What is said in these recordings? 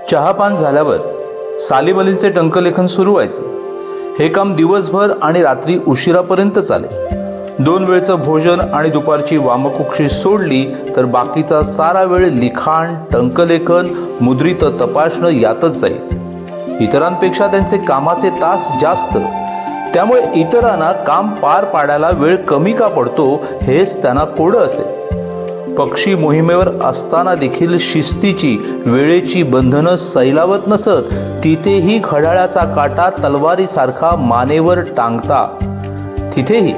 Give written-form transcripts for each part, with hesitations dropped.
चहापान झाल्यावर सालीम अलींचे टंकलेखन सुरू व्हायचं. हे काम दिवसभर आणि रात्री उशिरापर्यंत चाले. 2 वेळचं भोजन आणि दुपारची वामकुक्षी सोडली तर बाकीचा सारा वेळ लिखाण, टंकलेखन, मुद्रित तपासणं यातच जाईल. इतरांपेक्षा त्यांचे कामाचे तास जास्त, त्यामुळे इतरांना काम पार पाडायला वेळ कमी का पडतो हेच त्यांना कोडं असे. पक्षी मोहिमेवर असताना देखील शिस्तीची, वेळेची बंधनं सैलावत नसत. तिथेही घड्याळाचा काटा तलवारीसारखा मानेवर टांगता. तिथेही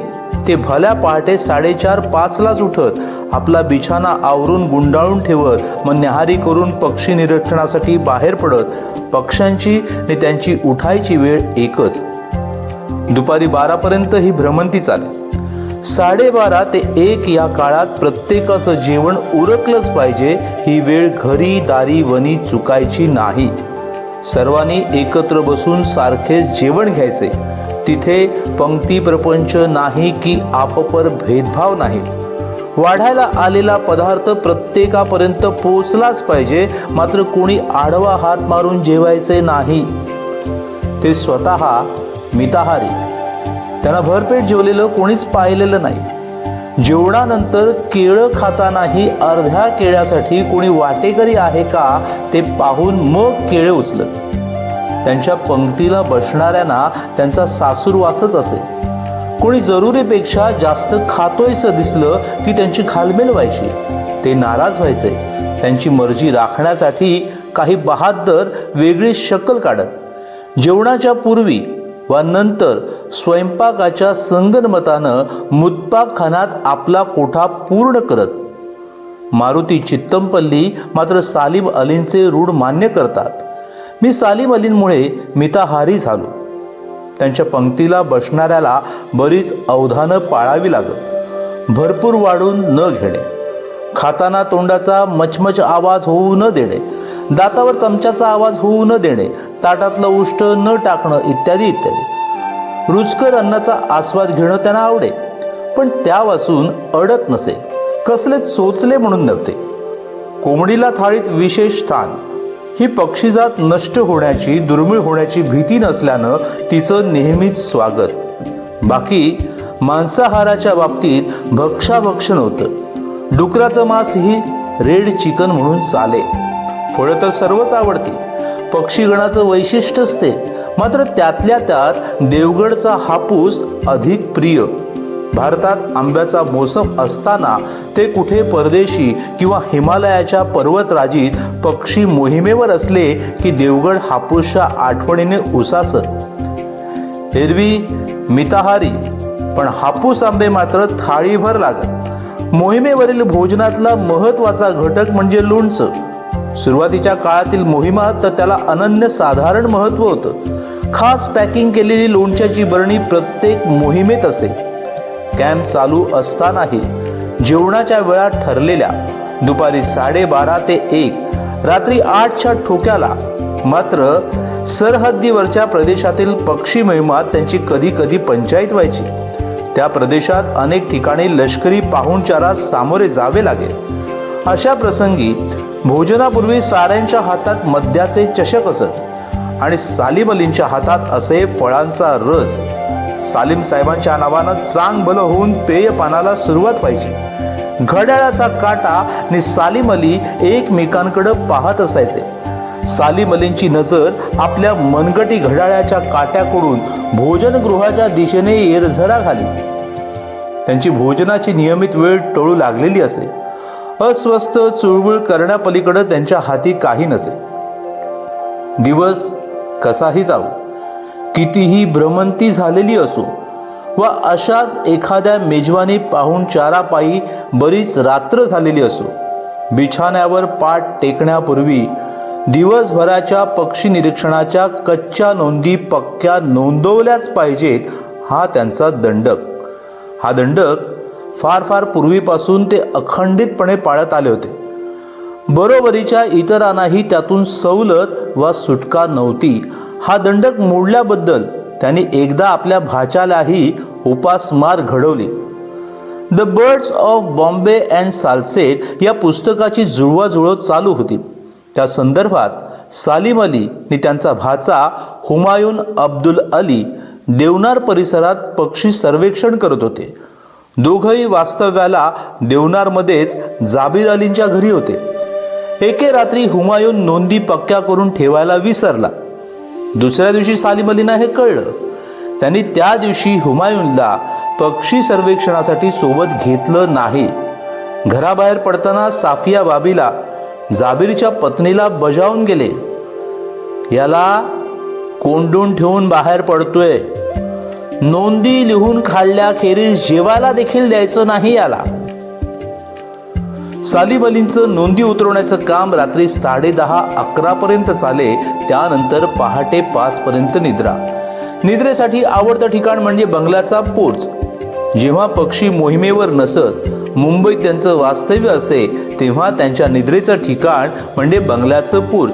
ते भल्या पहाटे 4:30-5लाच उठत, आपला बिछाना आवरून गुंडाळून ठेवत, मग न्याहारी करून पक्षी निरीक्षणासाठी बाहेर पडत. पक्ष्यांची आणि त्यांची उठायची वेळ एकच. दुपारी 12पर्यंत ही भ्रमंती चाले. 12:30 ते 1 या काळात प्रत्येकाचं जेवण उरकलंच पाहिजे. ही वेळ घरी दारी वनी चुकायची नाही. सर्वांनी एकत्र बसून सारखे जेवण घ्यायचे. तिथे पंक्ती प्रपंच नाही की आपपर भेदभाव नाही. वाढायला आलेला पदार्थ प्रत्येकापर्यंत पोचलाच पाहिजे. मात्र कोणी आडवा हात मारून जेवायचे नाही. ते स्वतः मिताहारी. त्यांना भरपेट जेवलेलं कोणीच पाहिलेलं नाही. जेवणानंतर केळं खातानाही अर्ध्या केळ्यासाठी कोणी वाटेकरी आहे का ते पाहून मग केळे उचलत. त्यांच्या पंक्तीला बसणाऱ्यांना त्यांचा सासूरवासच असे. कोणी जरुरीपेक्षा जास्त खातोयसं दिसलं की त्यांची खालमेल व्हायची. ते नाराज व्हायचे. त्यांची मर्जी राखण्यासाठी काही बहाद्दर वेगळी शक्कल काढत. जेवणाच्या पूर्वी वा नंतर स्वयंपाकाच्या संगनमतानं मुत्पाकखान्यात आपला कोठा पूर्ण करत. मारुती चित्तमपल्ली मात्र सालीम अलींचे रूढ मान्य करतात. मी सालीम अलींमुळे मिताहारी झालो. त्यांच्या पंक्तीला बसणाऱ्याला बरीच अवधानं पाळावी लागत. भरपूर वाढून न घेणे, खाताना तोंडाचा मचमच आवाज होऊ न देणे, दातावर चमच्याचा आवाज होऊ न देणे, ताटातलं उष्ट न टाकणं, इत्यादी इत्यादी. रुचकर अन्नाचा आस्वाद घेणं त्यांना आवडे, पण त्यापासून अडत नसे. कसले चोचले म्हणून नव्हते. कोंबडीला थाळीत विशेष स्थान. ही पक्षीजात नष्ट होण्याची, दुर्मिळ होण्याची भीती नसल्यानं तिचं नेहमीच स्वागत. बाकी मांसाहाराच्या बाबतीत भक्षाभक्ष नव्हतं. डुकराचं मांस ही रेड चिकन म्हणून चाले. फळं तर सर्वच आवडती. पक्षीगणाचं वैशिष्ट्य असते. मात्र त्यातल्या त्यात देवगडचा हापूस अधिक प्रिय. भारतात आंब्याचा मोसम असताना ते कुठे परदेशी किंवा हिमालयाच्या पर्वतराजीत पक्षी मोहिमेवर असले की देवगड हापूसच्या आठवणीने उसासत. एरवी मिताहारी, पण हापूस आंबे मात्र थाळीभर लागत. मोहिमेवरील भोजनातला महत्त्वाचा घटक म्हणजे लोणचं. सुरुवातीच्या काळातील मोहिमात तर त्याला अनन्यसाधारण महत्त्व होतं. खास पॅकिंग केलेली लोणच्याची बरणी प्रत्येक मोहिमेत असे. कॅम्प चालू असतानाही जेवणाच्या वेळा ठरलेल्या. दुपारी 12:30 ते 1, रात्री 8च्या ठोक्याला. मात्र सरहद्दीवरच्या प्रदेशातील पक्षी मोहिमात त्यांची कधी कधी पंचायत व्हायची. त्या प्रदेशात अनेक ठिकाणी लष्करी पाहुणचारास सामोरे जावे लागेल. अशा प्रसंगी भोजनापूर्वी साऱ्यांच्या हातात मद्याचे चषक असत आणि सालीम अलींच्या हातात असे फळांचा रस. सालीम साहेबांच्या नावानं चांग भलं होऊन पेयपानाला सुरुवात व्हायची. घड्याळाचा काटा आणि सालीम अली एकमेकांकडे पाहत असायचे. सालीम अलींची नजर आपल्या मनगटी घड्याळाच्या काट्याकडून भोजनगृहाच्या दिशेने येरझरा घाली. त्यांची भोजनाची नियमित वेळ टळू लागलेली असे. अस्वस्थ चुळबुळ करण्यापलीकडे त्यांच्या हाती काही नसे. दिवस कसाही जाऊ, कितीही भ्रमंती झालेली असो वा अशाच एखाद्या मेजवानी पाहुणचारापायी बरीच रात्र झालेली असो, बिछाण्यावर पाठ टेकण्यापूर्वी दिवसभराच्या पक्षी निरीक्षणाच्या कच्च्या नोंदी पक्क्या नोंदवल्याच पाहिजेत. हा त्यांचा दंडक. हा दंडक फार फार पूर्वीपासून ते अखंडितपणे पाळत आले होते. बरोबरीच्या इतरांनाही त्यातून सवलत वा सुटका नव्हती. हा दंडक मोडल्याबद्दल त्यांनी एकदा आपल्या भाच्यालाही उपासमार घडवली. The birds of Bombay and Salcete या पुस्तकाची जुळवाजुळव चालू होती. त्या संदर्भात सालीम अली आणि त्यांचा भाचा हुमायून अब्दुल अली देवनार परिसरात पक्षी सर्वेक्षण करत होते. दोघंही वास्तव्याला देवनारमध्येच जाबीर अलींच्या घरी होते. एके रात्री हुमायून नोंदी पक्क्या करून ठेवायला विसरला. दुसऱ्या दिवशी सालीम अलींना हे कळलं. त्यांनी त्या दिवशी हुमायूनला पक्षी सर्वेक्षणासाठी सोबत घेतलं नाही. घराबाहेर पडताना साफिया बाबीला जाबीरच्या पत्नीला बजावून गेले, याला कोंडून ठेवून बाहेर पडतोय, नोंदी लिहून खाल्ल्याखेरीज जेवायला देखील द्यायचं नाही याला. सालीम अलींचं नोंदी उतरवण्याचं काम रात्री 10:30-11 पर्यंत चाले. त्यानंतर पहाटे 5 पर्यंत निद्रा. निद्रेसाठी आवडतं ठिकाण म्हणजे बंगल्याचा पोर्च. जेव्हा पक्षी मोहिमेवर नसत, मुंबईत त्यांचं वास्तव्य असे, तेव्हा त्यांच्या निद्रेचं ठिकाण म्हणजे बंगल्याचं पोर्च.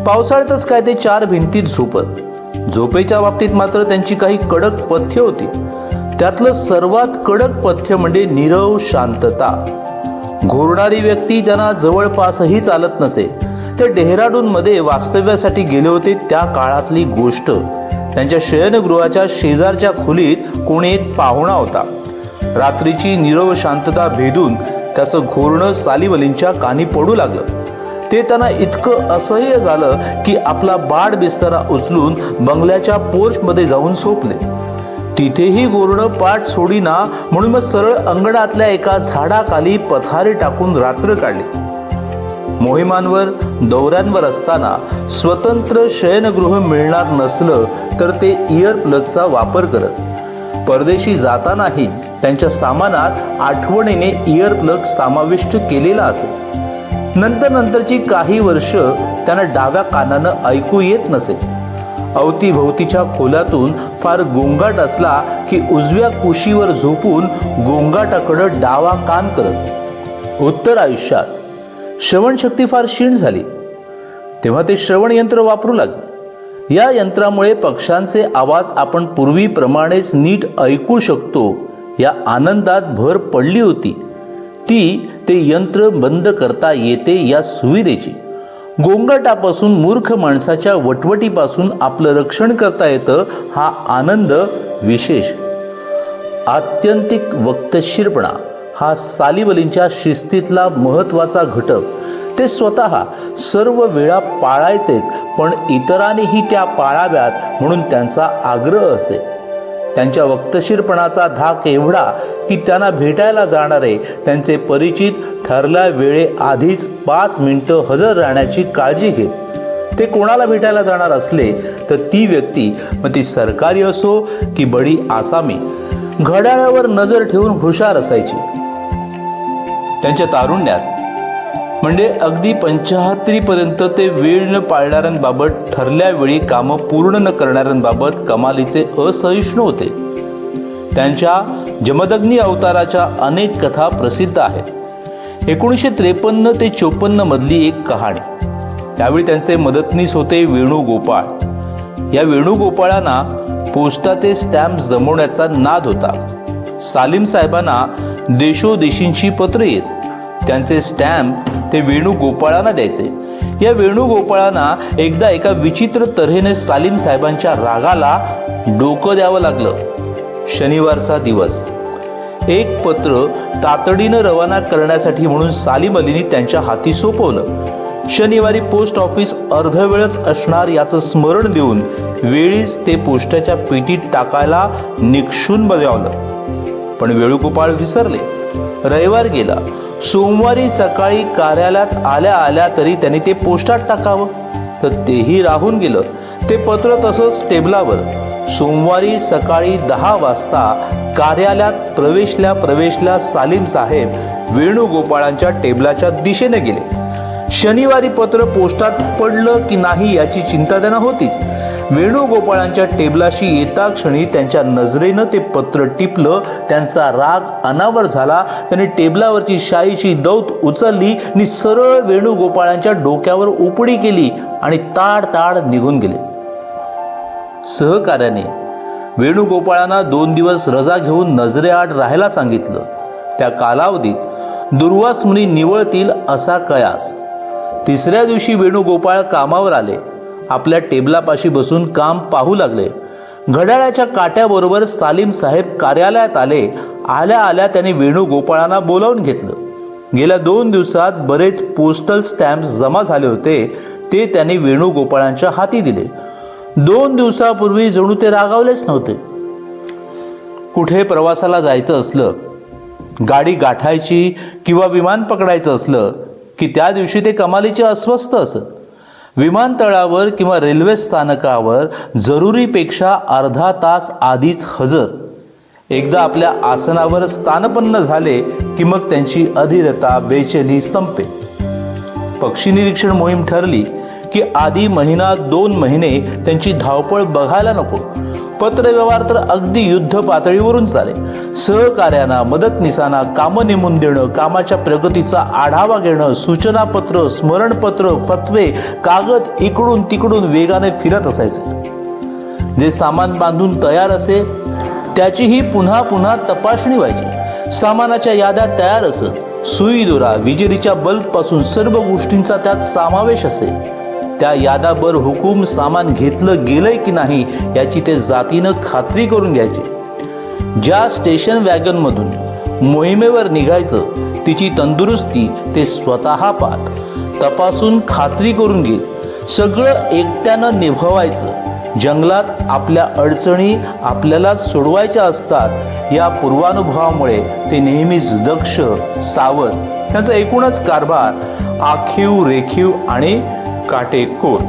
पावसाळ्यातच काय ते 4 भिंतीत झोपत. झोपेच्या बाबतीत मात्र त्यांची काही कडक पथ्य होती. त्यातलं सर्वात कडक पथ्य म्हणजे नीरव शांतता. घोरणारी व्यक्ती त्यांना जवळपासही चालत नसे. ते डेहराडूनमध्ये वास्तव्यासाठी गेले होते. त्या काळातली गोष्ट. त्यांच्या शयनगृहाच्या शेजारच्या खोलीत कोणी एक पाहुणा होता. रात्रीची नीरव शांतता भेदून त्याचं घोरणं सालीम अलींच्या कानी पडू लागलं. ते त्यांना इतकं असह्य झालं की आपला बाड बिस्तरा उचलून बंगल्याच्या पोर्चमध्ये जाऊन झोपले. तिथेही घोरणं पाठ सोडीना म्हणून मग सरळ अंगणातल्या एका झाडाखाली पथारी टाकून रात्र काढली. मोहिमांवर दौऱ्यांवर असताना स्वतंत्र शयनगृह मिळणार नसलं तर ते इयर प्लगचा वापर करत. परदेशी जातानाही त्यांच्या सामानात आठवणीने इयर प्लग समाविष्ट केलेला असे. नंतरची काही वर्ष त्यांना डाव्या कानानं ऐकू येत नसे. अवतीभोवतीच्या खोल्यातून फार गोंगाट असला की उजव्या कुशीवर झोपून गोंगाटाकडं डावा कान करत. उत्तर आयुष्यात श्रवणशक्ती फार क्षीण झाली. तेव्हा ते श्रवण यंत्र वापरू लागले. या यंत्रामुळे पक्ष्यांचे आवाज आपण पूर्वीप्रमाणेच नीट ऐकू शकतो या आनंदात भर पडली होती. ते यंत्र बंद करता येते या सुविधेची. गोंगाटापासून मूर्ख माणसाच्या वटवटीपासून आपलं रक्षण करता येतं. हा आनंद विशेष. आत्यंतिक वक्तशीरपणा हा सालीम अलींच्या शिस्तीतला महत्त्वाचा घटक. ते स्वतः सर्व वेळा पाळायचेच, पण इतरांनीही त्या पाळाव्यात म्हणून त्यांचा आग्रह असे. त्यांच्या वक्तशीरपणाचा धाक एवढा की त्यांना भेटायला जाणारे त्यांचे परिचित ठरल्या वेळेआधीच 5 मिनिटं हजर राहण्याची काळजी घेत. ते कोणाला भेटायला जाणार असले तर ती व्यक्ती, मग ती सरकारी असो की बडी आसामी, घड्याळावर नजर ठेवून हुशार असायची. त्यांच्या तारुण्यात म्हणजे अगदी 75 पर्यंत ते वेळ न पाळणाऱ्यांबाबत, ठरल्या वेळी कामं पूर्ण न करणाऱ्यांबाबत कमालीचे असहिष्णू होते. त्यांच्या जमदग्नी अवताराच्या अनेक कथा प्रसिद्ध आहेत. 1953 ते 54 मधली एक कहाणी. त्यावेळी त्यांचे मदतनीस होते वेणुगोपाळ. या वेणुगोपाळांना पोस्टाचे स्टॅम्प जमवण्याचा नाद होता. सालीम साहेबांना देशोदेशींची पत्र येत. त्यांचे स्टॅम्प ते वेणुगोपाळांना द्यायचे. या वेणुगोपाळांना एकदा एका विचित्र तऱ्हेने सालीम साहेबांच्या रागाला डोकं द्यावं लागलं. शनिवारचा दिवस. एक पत्र तातडीनं रवाना करण्यासाठी म्हणून सालीम अलींनी त्यांच्या हाती सोपवलं. शनिवारी पोस्ट ऑफिस अर्धवेळच असणार याचं स्मरण देऊन वेळीच ते पोस्टाच्या पेटीत टाकायला निक्षून बजावलं. पण वेणुगोपाळ विसरले. रविवार गेला. सोमवारी सकाळी कार्यालयात आल्या आल्या तरी त्यांनी ते पोस्टात टाकावं, तर तेही राहून गेलं. ते पत्र तसंच टेबलावर. सोमवारी सकाळी 10 वाजता कार्यालयात प्रवेशल्या सालीम साहेब वेणुगोपाळांच्या टेबलाच्या दिशेने गेले. शनिवारी पत्र पोस्टात पडलं की नाही याची चिंता त्यांना होतीच. वेणुगोपाळांच्या टेबलाशी येता क्षणी त्यांच्या नजरेनं ते पत्र टिपलं. त्यांचा राग अनावर झाला. त्यांनी टेबलावरची शाईची दौत उचलली आणि सरळ वेणुगोपाळांच्या डोक्यावर उपडी केली आणि ताड निघून गेले. सहकार्याने वेणुगोपाळांना 2 दिवस रजा घेऊन नजरेआड राहायला सांगितलं. त्या कालावधीत दुर्वास मुनी निवळतील असा कयास. तिसऱ्या दिवशी वेणुगोपाळ कामावर आले. आपल्या टेबलापाशी बसून काम पाहू लागले. घड्याळाच्या काट्याबरोबर सालीम साहेब कार्यालयात आले. आल्या आल्या त्यांनी वेणुगोपाळांना बोलावून घेतलं. गेल्या 2 दिवसात बरेच पोस्टल स्टॅम्प्स जमा झाले होते, ते त्यांनी वेणुगोपाळांच्या हाती दिले. 2 दिवसापूर्वी जणू ते रागावलेच नव्हते. कुठे प्रवासाला जायचं असलं, गाडी गाठायची किंवा विमान पकडायचं असलं की त्या दिवशी ते कमालीचे अस्वस्थ असत. विमानतळावर किंवा रेल्वे स्थानकावर जरुरीपेक्षा अर्धा तास आधीच हजर. एकदा आपल्या आसनावर स्थानपन्न झाले की मग त्यांची अधीरता, बेचैनी संपे. पक्षी निरीक्षण मोहीम ठरली की आधी महिना 2 महिने त्यांची धावपळ बघायला नको. पत्रव्यवहार तर अगदी युद्ध पातळीवरून चाले. सहकार्यांना, मदतनीसांना कामं नेमून देणं, कामाच्या प्रगतीचा आढावा घेणं, सूचनापत्र, स्मरणपत्र, फतवे, कागद इकडून तिकडून वेगाने फिरत असायचे. जे सामान बांधून तयार असे त्याचीही पुन्हा पुन्हा तपासणी व्हायची. सामानाच्या याद्या तयार असत. सुई दोरा, विजेरीच्या बल्बपासून सर्व गोष्टींचा त्यात समावेश असे. त्या यादाबर हुकूम सामान घेतलं गेलंय की नाही याची ते जातीनं खात्री करून घ्यायचे. ज्या स्टेशन वॅगनमधून मोहिमेवर निघायचं तिची तंदुरुस्ती ते स्वतः पाहत, तपासून खात्री करून घेत सगळं एकट्यानं निभवायचं. जंगलात आपल्या अडचणी आपल्याला सोडवायच्या असतात या पूर्वानुभवामुळे ते नेहमीच दक्ष, सावध. त्यांचा एकूणच कारभार आखीव, रेखीव आणि काटेकोर.